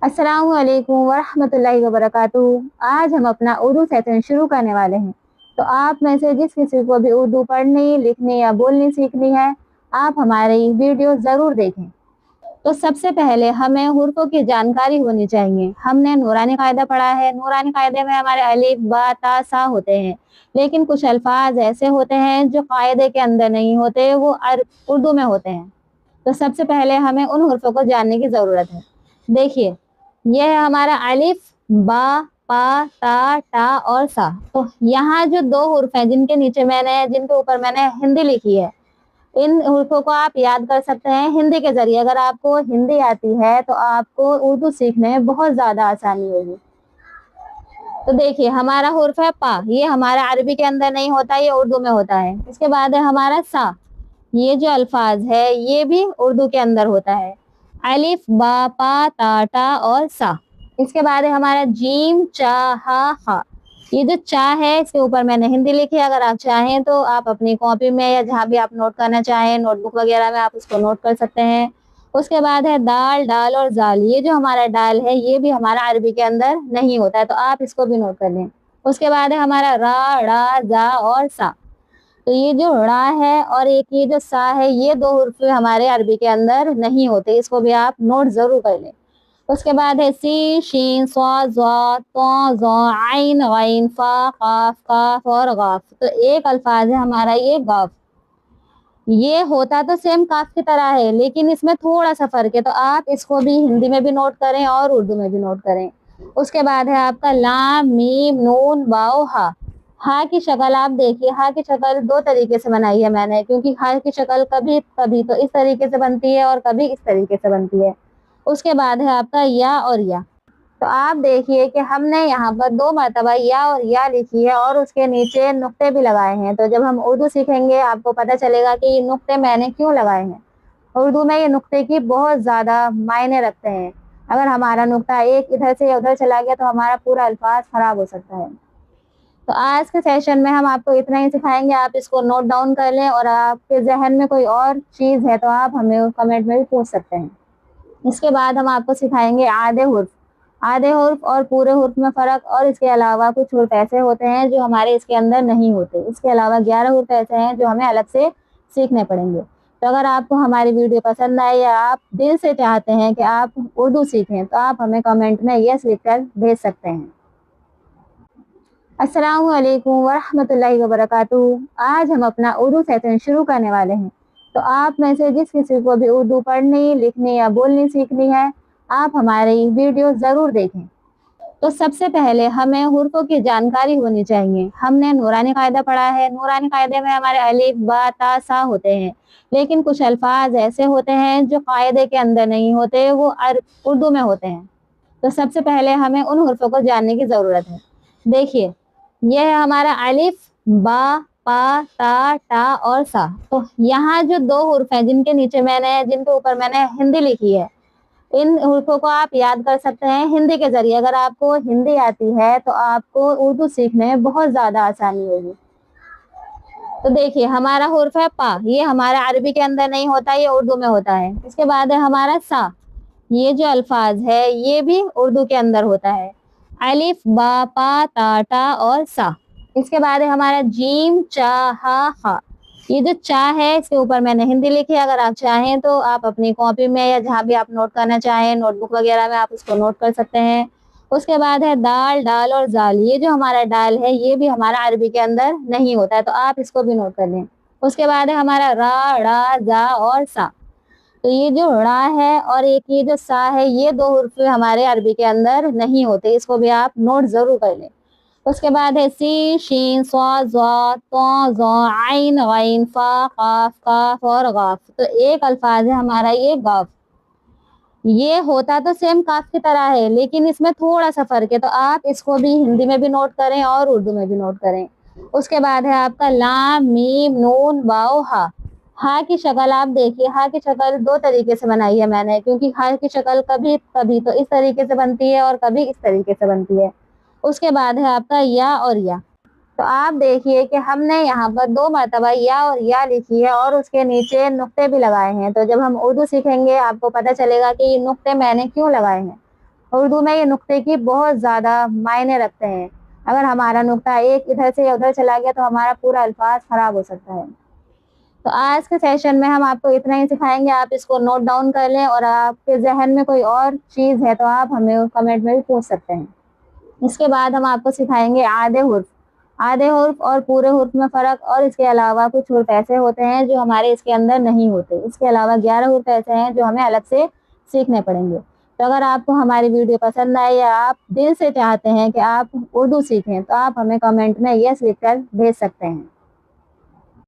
अस्सलामु अलैकुम वरहमतुल्लाहि वबरकातुहू। आज हम अपना उर्दू सेशन शुरू करने वाले हैं। तो आप में से जिस किसी को भी उर्दू पढ़नी, लिखनी या बोलनी सीखनी है, आप हमारी वीडियो ज़रूर देखें। तो सबसे पहले हमें हुर्फ़ों की जानकारी होनी चाहिए। हमने नूरानी कायदा पढ़ा है। नूरानी कायदे में हमारे अलिफ, बा, ता, सा होते हैं, लेकिन कुछ अल्फाज ऐसे होते हैं जो कायदे के अंदर नहीं होते, वो उर्दू में होते हैं। तो सबसे पहले हमें उन हुर्फ़ों को जानने की ज़रूरत है। देखिए, यह है हमारा अलिफ, बा, पा, ता, टा और सा। तो यहाँ जो दो हुर्फ़ हैं जिनके ऊपर मैंने हिंदी लिखी है, इन हुर्फ़ों को आप याद कर सकते हैं हिंदी के ज़रिए। अगर आपको हिंदी आती है तो आपको उर्दू सीखने में बहुत ज़्यादा आसानी होगी। तो देखिए, हमारा हुर्फ़ है पा, ये हमारा अरबी के अंदर नहीं होता, ये उर्दू में होता है। इसके बाद है हमारा सा, ये जो अल्फाज है ये भी उर्दू के अंदर होता है। अलिफ, बा, पा, ता, टा और सा। इसके बाद है हमारा जीम, चा, हा, हा। ये जो चा है इसके ऊपर मैंने हिंदी लिखी है। अगर आप चाहें तो आप अपनी कॉपी में या जहाँ भी आप नोट करना चाहें, नोटबुक वगैरह में आप उसको नोट कर सकते हैं। उसके बाद है दाल, डाल और जाल। ये जो हमारा डाल है ये भी हमारा अरबी के अंदर नहीं होता है, तो आप इसको भी नोट कर लें। उसके बाद है हमारा रा, ड़ा, जा और सा। तो ये जो ड़ा है और एक ये जो सा है, ये दो हुर्फ़ हमारे अरबी के अंदर नहीं होते, इसको भी आप नोट ज़रूर कर लें। उसके बाद है सी, शीन, स्वाद, ज़ा, तो, ज़ा, आइन, गैन, फा, काफ, काफ और गाफ। तो एक अल्फाज है हमारा ये गाफ। ये होता तो सेम काफ की तरह है, लेकिन इसमें थोड़ा सा फर्क है, तो आप इसको भी हिंदी में भी नोट करें और उर्दू में भी नोट करें। उसके बाद है आपका लाम, मीम, नून, वाओ, हा। हा की शक्ल आप देखिए, हा की शक्ल दो तरीके से बनाई है मैंने, क्योंकि हा की शक्ल कभी कभी तो इस तरीके से बनती है और कभी इस तरीके से बनती है। उसके बाद है आपका या और या। तो आप देखिए कि हमने यहाँ पर दो मरतबा या और या लिखी है और उसके नीचे नुक्ते भी लगाए हैं। तो जब हम उर्दू सीखेंगे आपको पता चलेगा कि ये नुक्ते मैंने क्यों लगाए हैं। उर्दू में ये नुक्ते की बहुत ज़्यादा मायने रखते हैं। अगर हमारा नुक्ता एक इधर से या उधर चला गया तो हमारा पूरा अल्फाज ख़राब हो सकता है। तो आज के सेशन में हम आपको इतना ही सिखाएंगे, आप इसको नोट डाउन कर लें, और आपके जहन में कोई और चीज़ है तो आप हमें कमेंट में भी पूछ सकते हैं। इसके बाद हम आपको सिखाएंगे आधे हुर्फ। आधे हुर्फ और पूरे हुर्फ में फ़र्क, और इसके अलावा कुछ हुर्फ ऐसे होते हैं जो हमारे इसके अंदर नहीं होते। इसके अलावा 11 हुर्फ ऐसे हैं जो हमें अलग से सीखने पड़ेंगे। तो अगर आपको हमारी वीडियो पसंद आए या आप दिल से चाहते हैं कि आप उर्दू सीखें, तो आप हमें कमेंट में यस लिखकर भेज सकते हैं। अस्सलामु अलैकुम वरहमतुल्लाहि वबरकातुहू। आज हम अपना उर्दू सेशन शुरू करने वाले हैं। तो आप में से जिस किसी को भी उर्दू पढ़नी, लिखनी या बोलनी सीखनी है, आप हमारी वीडियो ज़रूर देखें। तो सबसे पहले हमें हुर्फ़ों की जानकारी होनी चाहिए। हमने नूरानी कायदा पढ़ा है। नूरानी कायदे में हमारे अलिफ, बा, ता, सा होते हैं, लेकिन कुछ अल्फाज ऐसे होते हैं जो कायदे के अंदर नहीं होते, वो उर्दू में होते हैं। तो सबसे पहले हमें उन हुर्फ़ों को जानने की ज़रूरत है। देखिए, यह है हमारा अलिफ, बा, पा, ता, टा और सा। तो यहाँ जो दो हुर्फ़ हैं जिनके ऊपर मैंने हिंदी लिखी है, इन हुर्फ़ों को आप याद कर सकते हैं हिंदी के ज़रिए। अगर आपको हिंदी आती है तो आपको उर्दू सीखने में बहुत ज़्यादा आसानी होगी। तो देखिए, हमारा हुर्फ़ है पा, ये हमारा अरबी के अंदर नहीं होता, ये उर्दू में होता है। इसके बाद है हमारा सा, ये जो अल्फाज है ये भी उर्दू के अंदर होता है। अलिफ, बा, पा, ता, टा और सा। इसके बाद है हमारा जीम, चा, हा, हा। ये जो चा है इसके ऊपर मैंने हिंदी लिखी है। अगर आप चाहें तो आप अपनी कॉपी में या जहाँ भी आप नोट करना चाहें, नोटबुक वगैरह में आप उसको नोट कर सकते हैं। उसके बाद है दाल, डाल और जाल। ये जो हमारा डाल है ये भी हमारा अरबी के अंदर नहीं होता है, तो आप इसको भी नोट कर लें। उसके बाद है हमारा रा, ड़ा, जा और सा। तो ये जो ड़ा है और एक ये जो सा है, ये दो हुर्फ़ हमारे अरबी के अंदर नहीं होते, इसको भी आप नोट ज़रूर कर लें। उसके बाद है सी, शीन, स्वाद, ज़ा, तो, ज़ा, आइन, गैन, फा, काफ, काफ और गाफ। तो एक अल्फाज है हमारा ये गाफ। ये होता तो सेम काफ की तरह है, लेकिन इसमें थोड़ा सा फर्क है, तो आप इसको भी हिंदी में भी नोट करें और उर्दू में भी नोट करें। उसके बाद है आपका लाम, मीम, नून, वाओ, हा। हा की शक्ल आप देखिए, हा की शक्ल दो तरीके से बनाई है मैंने, क्योंकि हा की शक्ल कभी कभी तो इस तरीके से बनती है और कभी इस तरीके से बनती है। उसके बाद है आपका या और या। तो आप देखिए कि हमने यहाँ पर दो मरतबा या और या लिखी है और उसके नीचे नुक्ते भी लगाए हैं। तो जब हम उर्दू सीखेंगे आपको पता चलेगा कि ये नुक्ते मैंने क्यों लगाए हैं। اردو میں یہ نقطے کی بہت زیادہ معنی رکھتے ہیں. اگر ہمارا نقطہ ایک ادھر سے یا ادھر چلا گیا تو ہمارا پورا الفاظ خراب ہو سکتا ہے. تو آج کے سیشن میں ہم آپ کو اتنا ہی سکھائیں گے. آپ اس کو نوٹ ڈاؤن کر لیں، اور آپ کے ذہن میں کوئی اور چیز ہے تو آپ ہمیں کمنٹ میں بھی پوچھ سکتے ہیں. اس کے بعد ہم آپ کو سکھائیں گے آدھے حرف. آدھے حرف اور پورے حرف میں فرق، اور اس کے علاوہ کچھ حرف ایسے ہوتے ہیں جو ہمارے اس کے اندر نہیں ہوتے. اس کے علاوہ 11 حرف ایسے ہیں جو ہمیں الگ سے سیکھنے پڑیں گے. تو اگر آپ کو ہماری ویڈیو پسند آئے یا آپ دل سے چاہتے ہیں کہ آپ اردو سیکھیں تو آپ ہمیں کمنٹ میں یس لکھ کر بھیج سکتے ہیں.